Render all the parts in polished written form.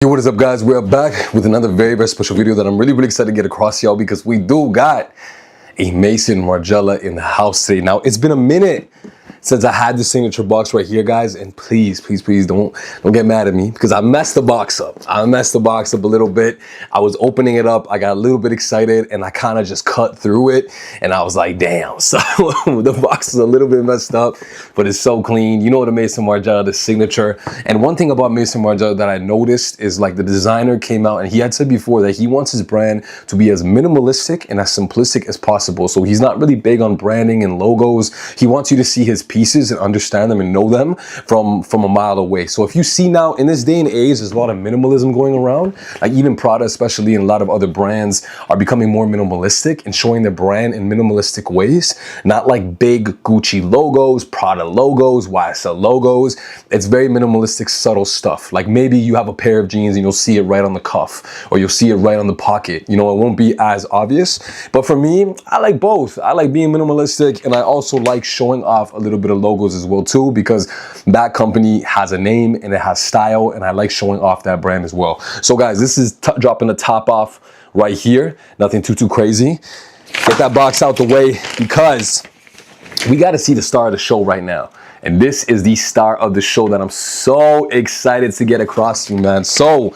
Yo, what is up, guys? We're back with another very special video that I'm really excited to get across y'all, because we do got a Maison Margiela in the house today. Now, it's been a minute since I had the signature box right here, guys, and please don't get mad at me, because I messed the box up. I messed the box up a little bit. I was opening it up, I got a little bit excited, and I kind of just cut through it, and I was like, damn. So the box is a little bit messed up, but it's so clean. You know, the Maison Margiela, the signature. And one thing about Maison Margiela that I noticed is, like, the designer came out and he had said before that he wants his brand to be as minimalistic and as simplistic as possible. So he's not really big on branding and logos. He wants you to see his pieces and understand them and know them from a mile away. So if you see now, in this day and age, there's a lot of minimalism going around. Like, even Prada especially, and a lot of other brands are becoming more minimalistic and showing their brand in minimalistic ways. Not like big Gucci logos, Prada logos, YSL logos. It's very minimalistic, subtle stuff. Like, maybe you have a pair of jeans and you'll see it right on the cuff, or you'll see it right on the pocket. You know, it won't be as obvious. But for me, I like both. I like being minimalistic, and I also like showing off a little bit of logos as well too, because that company has a name and it has style, and I like showing off that brand as well. So guys, this is dropping the top off right here. Nothing too crazy. Get that box out the way, because we got to see the star of the show right now. And this is the star of the show that I'm so excited to get across to you, man. So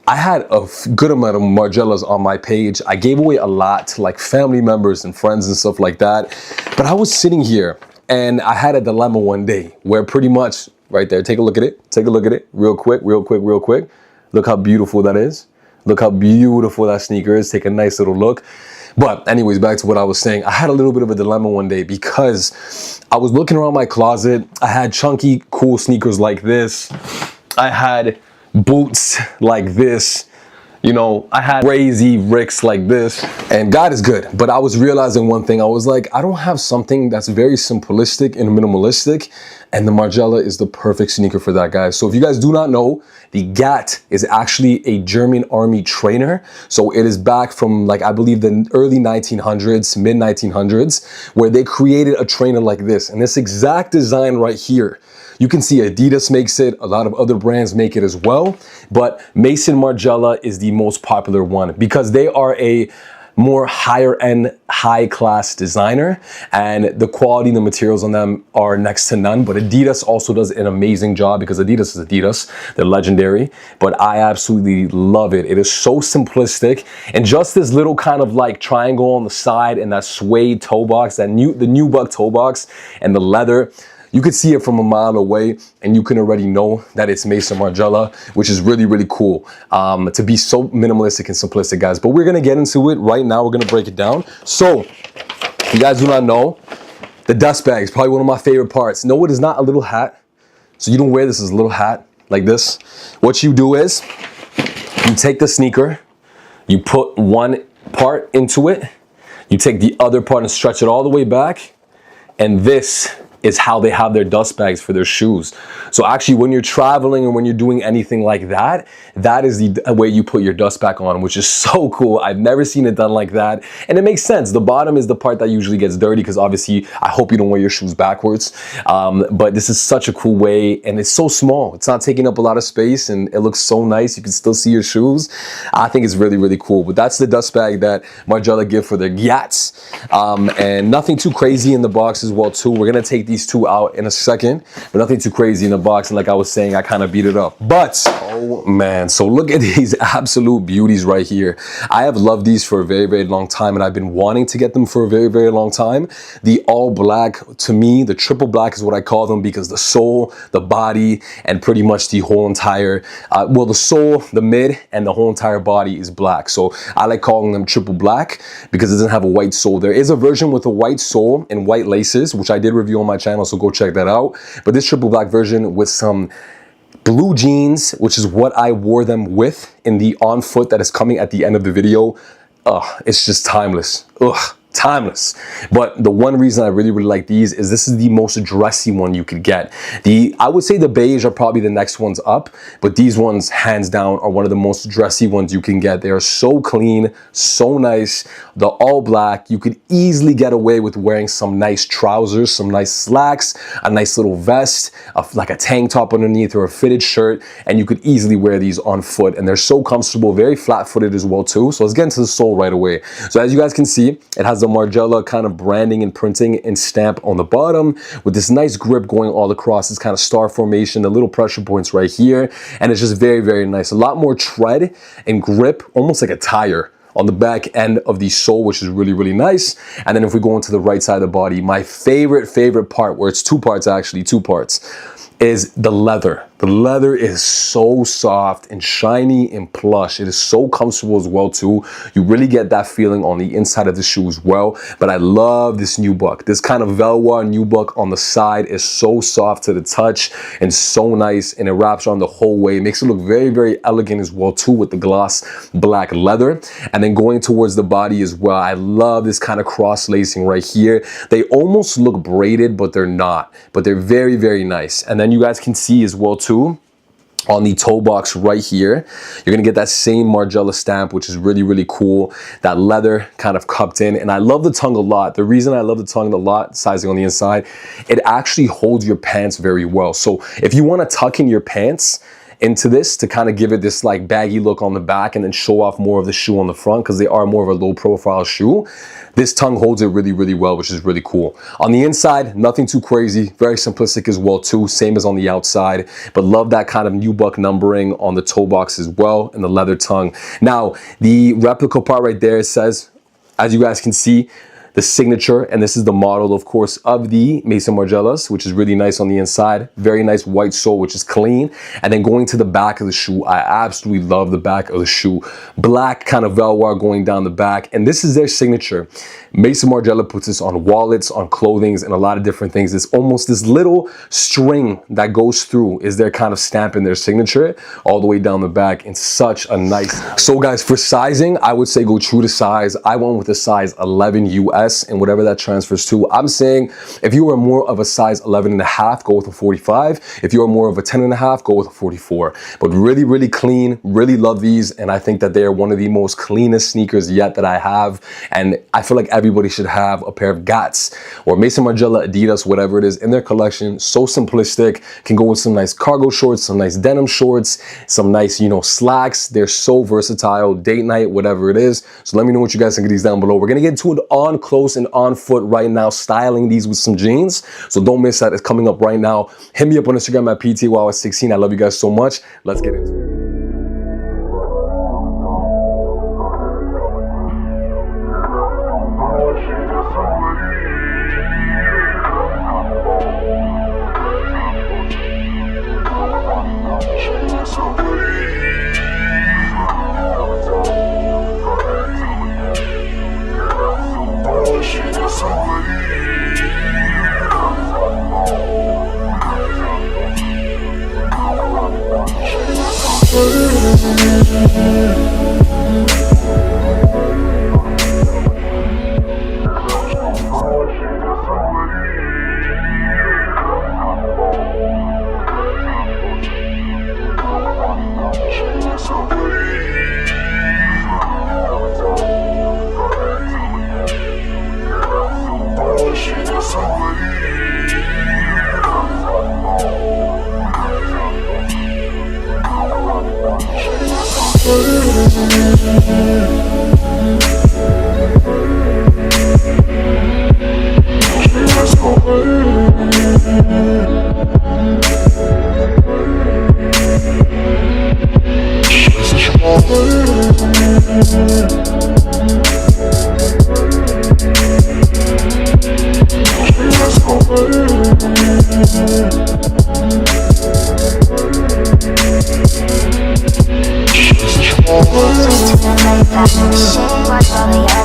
I had a good amount of Margielas on my page. I gave away a lot to, like, family members and friends and stuff like that. But I was sitting here and I had a dilemma one day where, pretty much right there, take a look at it. Take a look at it real quick. Look how beautiful that is. Look how beautiful that sneaker is. Take a nice little look. But anyways, back to what I was saying. I had a little bit of a dilemma one day, because I was looking around my closet. I had chunky, cool sneakers like this. I had boots like this. You know, I had crazy Ricks like this, and God is good. But I was realizing one thing. I was like, I don't have something that's very simplistic and minimalistic, and the Margiela is the perfect sneaker for that, guys. So if you guys do not know, the GAT is actually a German army trainer. So it is back from, like, I believe the early 1900s, mid 1900s, where they created a trainer like this. And this exact design right here, you can see Adidas makes it, a lot of other brands make it as well, but Maison Margiela is the most popular one, because they are a more higher end, high class designer, and the quality and the materials on them are next to none. But Adidas also does an amazing job, because Adidas is Adidas, they're legendary. But I absolutely love it. It is so simplistic, and just this little kind of like triangle on the side, and that suede toe box, the nubuck toe box, and the leather. You could see it from a mile away, and you can already know that it's Maison Margiela, which is really cool, to be so minimalistic and simplistic, guys. But we're gonna get into it right now. We're gonna break it down. So, if you guys do not know, the dust bag is probably one of my favorite parts. No, it is not a little hat. So you don't wear this as a little hat like this. What you do is, you take the sneaker, you put one part into it, you take the other part and stretch it all the way back, and this is how they have their dust bags for their shoes. So actually, when you're traveling or when you're doing anything like that, that is the way you put your dust bag on, which is so cool. I've never seen it done like that. And it makes sense. The bottom is the part that usually gets dirty, because obviously, I hope you don't wear your shoes backwards. But this is such a cool way, and it's so small. It's not taking up a lot of space, and it looks so nice. You can still see your shoes. I think it's really cool. But that's the dust bag that Margiela give for their Gats. And nothing too crazy in the box as well too. We're gonna take these two out in a second, but nothing too crazy in the box. And like I was saying, I kind of beat it up. But oh man, so look at these absolute beauties right here. I have loved these for a very long time, and I've been wanting to get them for a very long time. The all black, to me, the triple black is what I call them, because the sole, the body, and pretty much the whole entire, well, the sole, the mid, and the whole entire body is black. So I like calling them triple black, because it doesn't have a white sole. There is a version with a white sole and white laces, which I did review on my channel, so go check that out. But this triple black version with some blue jeans, which is what I wore them with in the on foot that is coming at the end of the video. It's just timeless. timeless. But the one reason I really like these is this is the most dressy one you could get. I would say the beige are probably the next ones up, but these ones hands down are one of the most dressy ones you can get. They are so clean, so nice. The all black, you could easily get away with wearing some nice trousers, some nice slacks, a nice little vest, like a tank top underneath or a fitted shirt, and you could easily wear these on foot, and they're so comfortable, very flat-footed as well too. So let's get into the sole right away. So as you guys can see, it has the Margiela kind of branding and printing and stamp on the bottom with this nice grip going all across, this kind of star formation, the little pressure points right here, and it's just very, very nice. A lot more tread and grip, almost like a tire on the back end of the sole, which is really, really nice. And then if we go into the right side of the body, my favorite part, where it's two parts, is the leather. The leather is so soft and shiny and plush. It is so comfortable as well too. You really get that feeling on the inside of the shoe as well. But I love this nubuck. This kind of velour nubuck on the side is so soft to the touch and so nice, and it wraps around the whole way. It makes it look very, very elegant as well too with the gloss black leather. And then going towards the body as well, I love this kind of cross lacing right here. They almost look braided, but they're not. But they're very, very nice. And then you guys can see as well too, on the toe box right here, you're gonna get that same Margiela stamp, which is really, really cool. That leather kind of cupped in, and I love the tongue a lot. The reason I love the tongue a lot, sizing on the inside, it actually holds your pants very well. So if you wanna tuck in your pants into this to kind of give it this like baggy look on the back and then show off more of the shoe on the front, because they are more of a low profile shoe, this tongue holds it really, really well, which is really cool. On the inside, nothing too crazy, very simplistic as well too, same as on the outside, but love that kind of nubuck numbering on the toe box as well, and the leather tongue. Now, the replica part right there, it says, as you guys can see, the signature, and this is the model, of course, of the Maison Margielas, which is really nice on the inside. Very nice white sole, which is clean. And then going to the back of the shoe, I absolutely love the back of the shoe. Black kind of velour going down the back, and this is their signature. Maison Margiela puts this on wallets, on clothings, and a lot of different things. It's almost this little string that goes through is their kind of stamp in their signature all the way down the back, and such a nice. So guys, for sizing, I would say go true to size. I went with a size 11 US, and whatever that transfers to. I'm saying if you are more of a size 11.5, go with a 45. If you are more of a 10.5, go with a 44. But really, really clean, really love these, and I think that they are one of the most cleanest sneakers yet that I have, and I feel like everybody should have a pair of GATS or Maison Margiela, Adidas, whatever it is in their collection. So simplistic, can go with some nice cargo shorts, some nice denim shorts, some nice, you know, slacks. They're so versatile, date night, whatever it is. So let me know what you guys think of these down below. We're gonna get to it on close and on foot right now, styling these with some jeans. So don't miss that. It's coming up right now. Hit me up on Instagram at PTWow16. I love you guys so much. Let's get into it. Maison Margiela.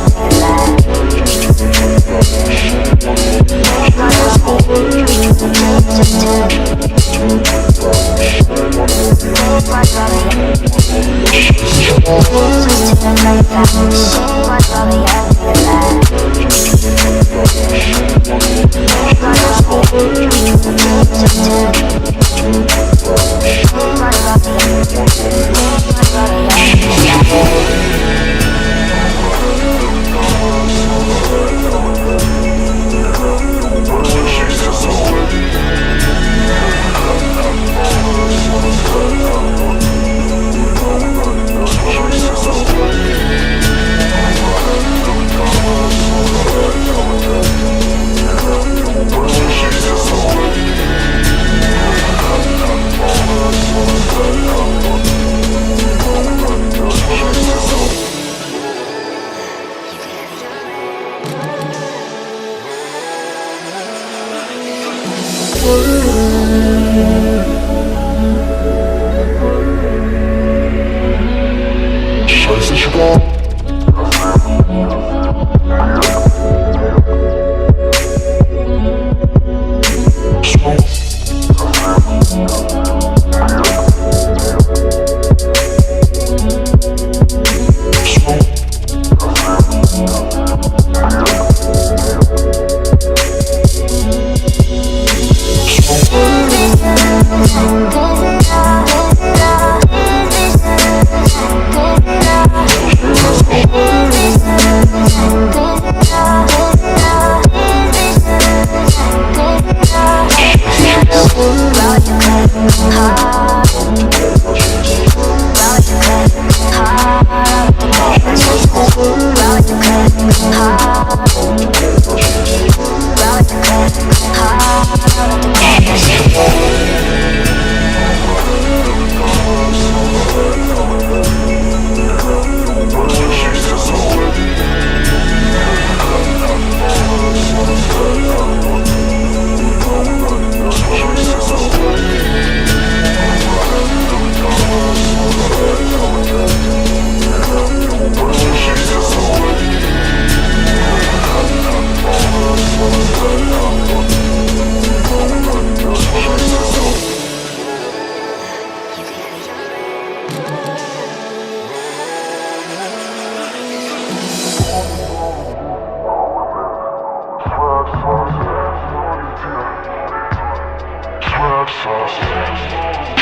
Swag sauce.